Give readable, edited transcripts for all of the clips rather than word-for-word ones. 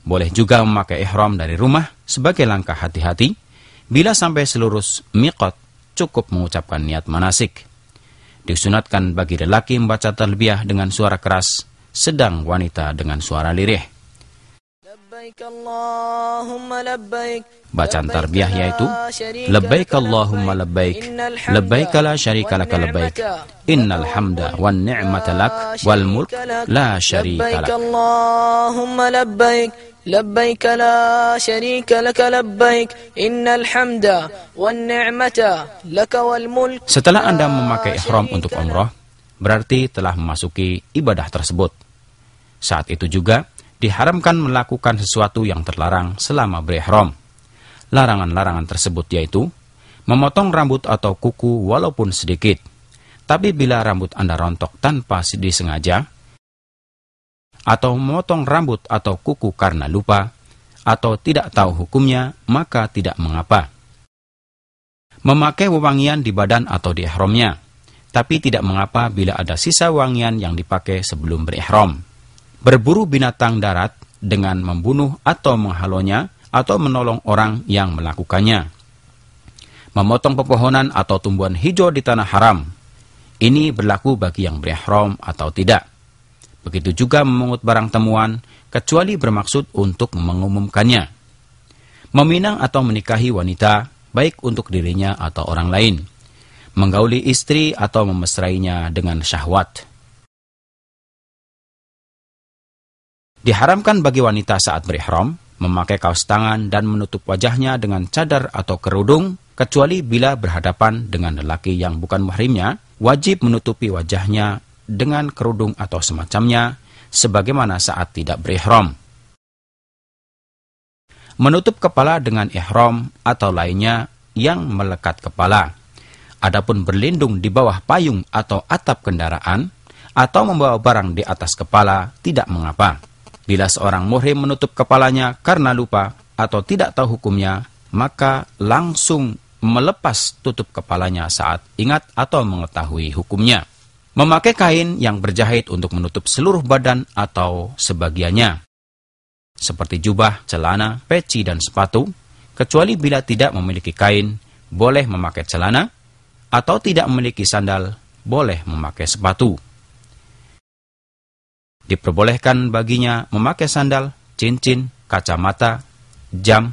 Boleh juga memakai ihram dari rumah sebagai langkah hati-hati. Bila sampai seluruh miqat, cukup mengucapkan niat manasik. Disunatkan bagi lelaki membaca talbiyah dengan suara keras, sedang wanita dengan suara lirih. Bacaan tarbiyah yaitu labbaik Allahumma labbaik, labbaik la syarika laka labbaik, innal hamda wan ni'mata lak wal mulk la syarika lak. Allahumma labbaik, labbaik la syarika laka labbaik, innal hamda wan ni'mata laka wal mulk. Setelah Anda memakai ihram untuk umrah, berarti telah memasuki ibadah tersebut. Saat itu juga diharamkan melakukan sesuatu yang terlarang selama berihram. Larangan-larangan tersebut yaitu memotong rambut atau kuku walaupun sedikit. Tapi bila rambut Anda rontok tanpa disengaja, atau memotong rambut atau kuku karena lupa, atau tidak tahu hukumnya, maka tidak mengapa. Memakai wewangian di badan atau di ihramnya, tapi tidak mengapa bila ada sisa wangian yang dipakai sebelum berihram. Berburu binatang darat dengan membunuh atau menghalonya atau menolong orang yang melakukannya. Memotong pepohonan atau tumbuhan hijau di tanah haram. Ini berlaku bagi yang berihram atau tidak. Begitu juga memungut barang temuan kecuali bermaksud untuk mengumumkannya. Meminang atau menikahi wanita baik untuk dirinya atau orang lain. Menggauli istri atau memesrainya dengan syahwat. Diharamkan bagi wanita saat berihram memakai kaos tangan dan menutup wajahnya dengan cadar atau kerudung, kecuali bila berhadapan dengan lelaki yang bukan mahrimnya, wajib menutupi wajahnya dengan kerudung atau semacamnya, sebagaimana saat tidak berihram. Menutup kepala dengan ihram atau lainnya yang melekat kepala. Adapun berlindung di bawah payung atau atap kendaraan, atau membawa barang di atas kepala, tidak mengapa. Bila seorang muhrim menutup kepalanya karena lupa atau tidak tahu hukumnya, maka langsung melepas tutup kepalanya saat ingat atau mengetahui hukumnya. Memakai kain yang berjahit untuk menutup seluruh badan atau sebagiannya, seperti jubah, celana, peci, dan sepatu, kecuali bila tidak memiliki kain, boleh memakai celana, atau tidak memiliki sandal, boleh memakai sepatu. Diperbolehkan baginya memakai sandal, cincin, kacamata, jam,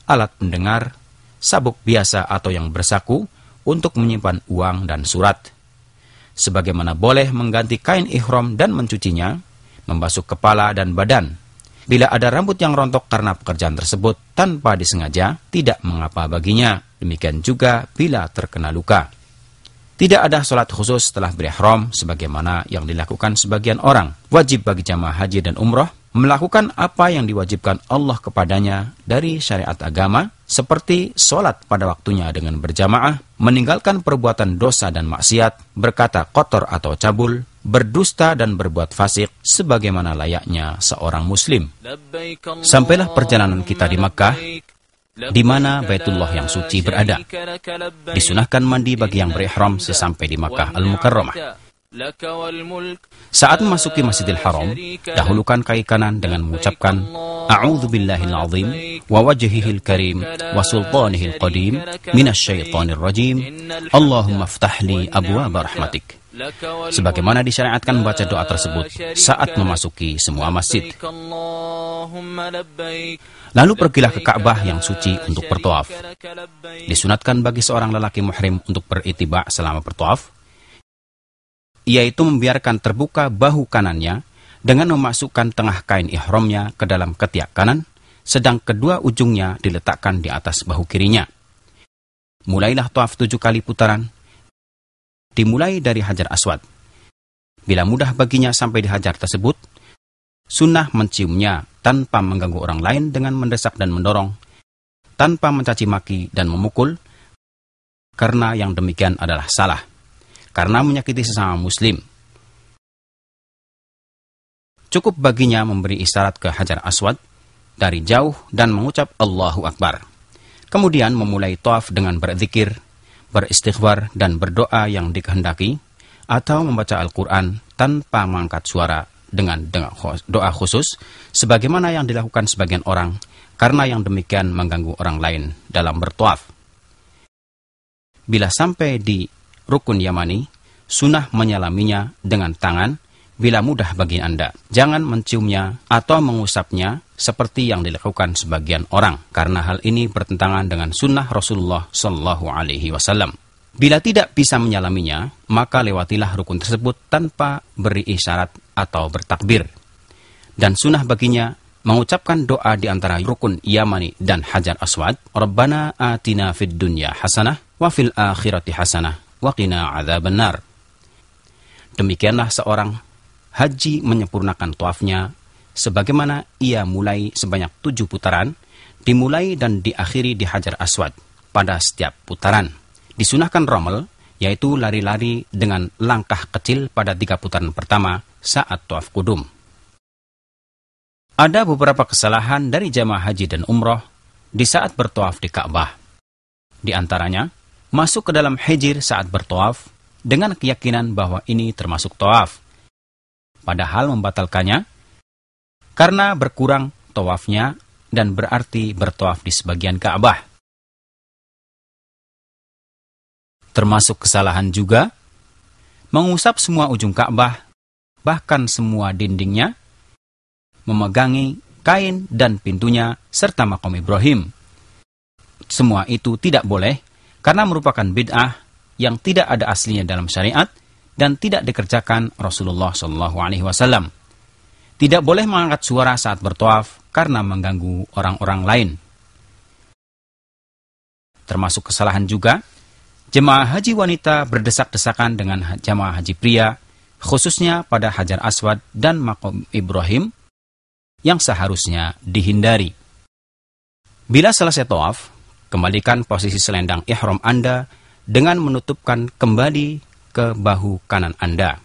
alat pendengar, sabuk biasa atau yang bersaku untuk menyimpan uang dan surat. Sebagaimana boleh mengganti kain ihram dan mencucinya, membasuh kepala dan badan. Bila ada rambut yang rontok karena pekerjaan tersebut tanpa disengaja, tidak mengapa baginya. Demikian juga bila terkena luka. Tidak ada sholat khusus setelah berihram sebagaimana yang dilakukan sebagian orang. Wajib bagi jamaah haji dan umrah melakukan apa yang diwajibkan Allah kepadanya dari syariat agama, seperti sholat pada waktunya dengan berjamaah, meninggalkan perbuatan dosa dan maksiat, berkata kotor atau cabul, berdusta dan berbuat fasik sebagaimana layaknya seorang muslim. Sampailah perjalanan kita di Makkah, di mana Baitullah yang suci berada. Disunahkan mandi bagi yang berihram sesampai di Makkah Al-Mukarramah. Saat memasuki Masjidil Haram, dahulukan kaki kanan dengan mengucapkan A'udzubillahil azim wa wajhihil karim wa sultanihil qadim minasyaitonir rajim. Allahumma ftahli abwaaba rahmatik. Sebagaimana disyariatkan membaca doa tersebut saat memasuki semua masjid. Lalu pergilah ke Ka'bah yang suci untuk bertawaf. Disunatkan bagi seorang lelaki muhrim untuk berittiba selama bertawaf, yaitu membiarkan terbuka bahu kanannya dengan memasukkan tengah kain ihramnya ke dalam ketiak kanan, sedang kedua ujungnya diletakkan di atas bahu kirinya. Mulailah tawaf 7 kali putaran, dimulai dari Hajar Aswad. Bila mudah baginya sampai di hajar tersebut, sunnah menciumnya tanpa mengganggu orang lain dengan mendesak dan mendorong, tanpa mencaci maki dan memukul, karena yang demikian adalah salah, karena menyakiti sesama muslim. Cukup baginya memberi isyarat ke Hajar Aswad dari jauh dan mengucap Allahu Akbar. Kemudian memulai tawaf dengan berzikir, beristighfar dan berdoa yang dikehendaki, atau membaca Al-Quran tanpa mengangkat suara dengan doa khusus, sebagaimana yang dilakukan sebagian orang, karena yang demikian mengganggu orang lain dalam bertawaf. Bila sampai di rukun Yamani, sunnah menyalaminya dengan tangan bila mudah bagi Anda. Jangan menciumnya atau mengusapnya seperti yang dilakukan sebagian orang, karena hal ini bertentangan dengan sunnah Rasulullah Shallallahu Alaihi Wasallam. Bila tidak bisa menyalaminya, maka lewatilah rukun tersebut tanpa beri isyarat atau bertakbir. Dan sunnah baginya mengucapkan doa di antara rukun Yamani dan Hajar Aswad, Rabbana atina fid dunya hasanah wa fil akhirati hasanah wa qina adzabannar. Demikianlah seorang haji menyempurnakan tawafnya sebagaimana ia mulai sebanyak 7 putaran, dimulai dan diakhiri di Hajar Aswad pada setiap putaran. Disunahkan romel, yaitu lari-lari dengan langkah kecil pada 3 putaran pertama saat tawaf qudum. Ada beberapa kesalahan dari jamaah haji dan umroh di saat bertawaf di Ka'bah. Di antaranya, masuk ke dalam hijir saat bertawaf dengan keyakinan bahwa ini termasuk tawaf, padahal membatalkannya karena berkurang tawafnya dan berarti bertawaf di sebagian Ka'bah. Termasuk kesalahan juga mengusap semua ujung Ka'bah, bahkan semua dindingnya, memegangi kain dan pintunya, serta makam Ibrahim. Semua itu tidak boleh karena merupakan bid'ah yang tidak ada aslinya dalam syariat dan tidak dikerjakan Rasulullah SAW. Tidak boleh mengangkat suara saat bertawaf karena mengganggu orang-orang lain. Termasuk kesalahan juga jemaah haji wanita berdesak-desakan dengan jemaah haji pria, khususnya pada Hajar Aswad dan makam Ibrahim, yang seharusnya dihindari. Bila selesai tawaf, kembalikan posisi selendang ihram Anda dengan menutupkan kembali ke bahu kanan Anda.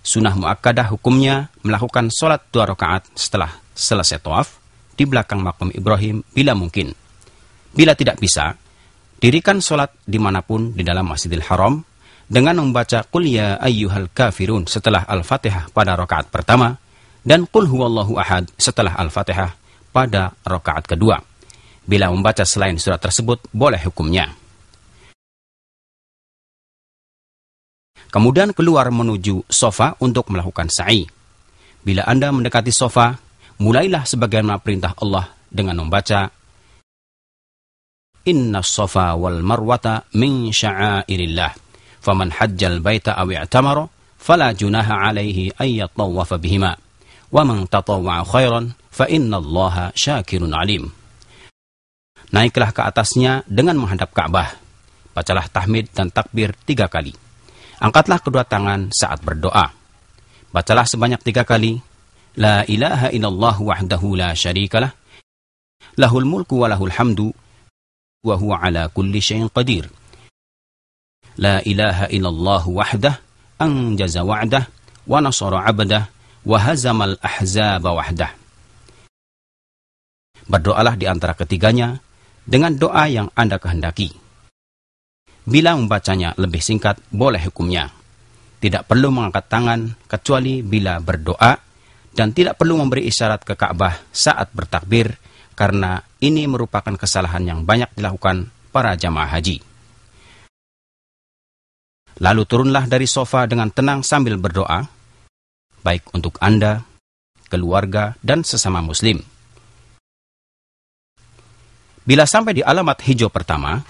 Sunnah muakkadah hukumnya melakukan sholat 2 rakaat setelah selesai tawaf di belakang makam Ibrahim bila mungkin. Bila tidak bisa, dirikan sholat dimanapun di dalam Masjidil Haram dengan membaca Qul ya ayyuhal kafirun setelah Al-Fatihah pada rakaat pertama dan Qul huwallahu ahad setelah Al-Fatihah pada rakaat kedua. Bila membaca selain surat tersebut, boleh hukumnya. Kemudian keluar menuju sofa untuk melakukan sa'i. Bila Anda mendekati sofa, mulailah sebagaimana perintah Allah dengan membaca Inna sofa wal marwata min sya'airillah. Faman hajjal baita aw i'tamara fala junaha alaihi ayyatawafa bihima. Wa man tatawwa'a khairan fa innallaha syakirun alim. Naiklah ke atasnya dengan menghadap Ka'bah. Bacalah tahmid dan takbir 3 kali. Angkatlah kedua tangan saat berdoa. Bacalah sebanyak 3 kali. La ilaha illallah wahdahu la syarikalah. Lahul mulku wa lahul hamdu. Wa huwa ala kulli syai'in qadir. La ilaha illallah wahdah. Anjaza wa'dah. Wa nasara abdah. Wa hazamal ahzaba wahdah. Berdoalah di antara ketiganya dengan doa yang Anda kehendaki. Bila membacanya lebih singkat, boleh hukumnya. Tidak perlu mengangkat tangan kecuali bila berdoa dan tidak perlu memberi isyarat ke Ka'bah saat bertakbir karena ini merupakan kesalahan yang banyak dilakukan para jamaah haji. Lalu turunlah dari sofa dengan tenang sambil berdoa, baik untuk Anda, keluarga, dan sesama muslim. Bila sampai di alamat hijau pertama,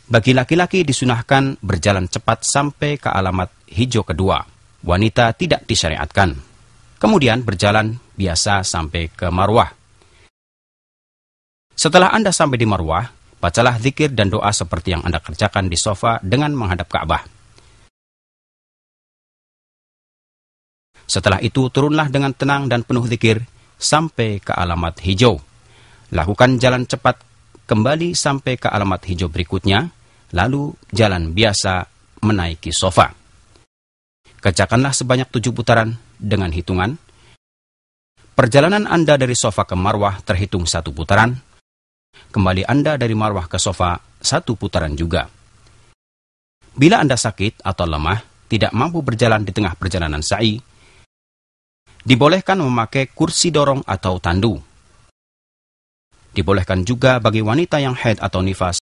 bagi laki-laki disunahkan berjalan cepat sampai ke alamat hijau kedua. Wanita tidak disyariatkan. Kemudian berjalan biasa sampai ke Marwah. Setelah Anda sampai di Marwah, bacalah zikir dan doa seperti yang Anda kerjakan di sofa dengan menghadap Ka'bah. Setelah itu turunlah dengan tenang dan penuh zikir sampai ke alamat hijau. Lakukan jalan cepat kembali sampai ke alamat hijau berikutnya, lalu jalan biasa menaiki sofa. Kerjakanlah sebanyak 7 putaran dengan hitungan. Perjalanan Anda dari sofa ke Marwah terhitung 1 putaran. Kembali Anda dari Marwah ke sofa 1 putaran juga. Bila Anda sakit atau lemah, tidak mampu berjalan di tengah perjalanan sa'i, Dibolehkan memakai kursi dorong atau tandu. Dibolehkan juga bagi wanita yang haid atau nifas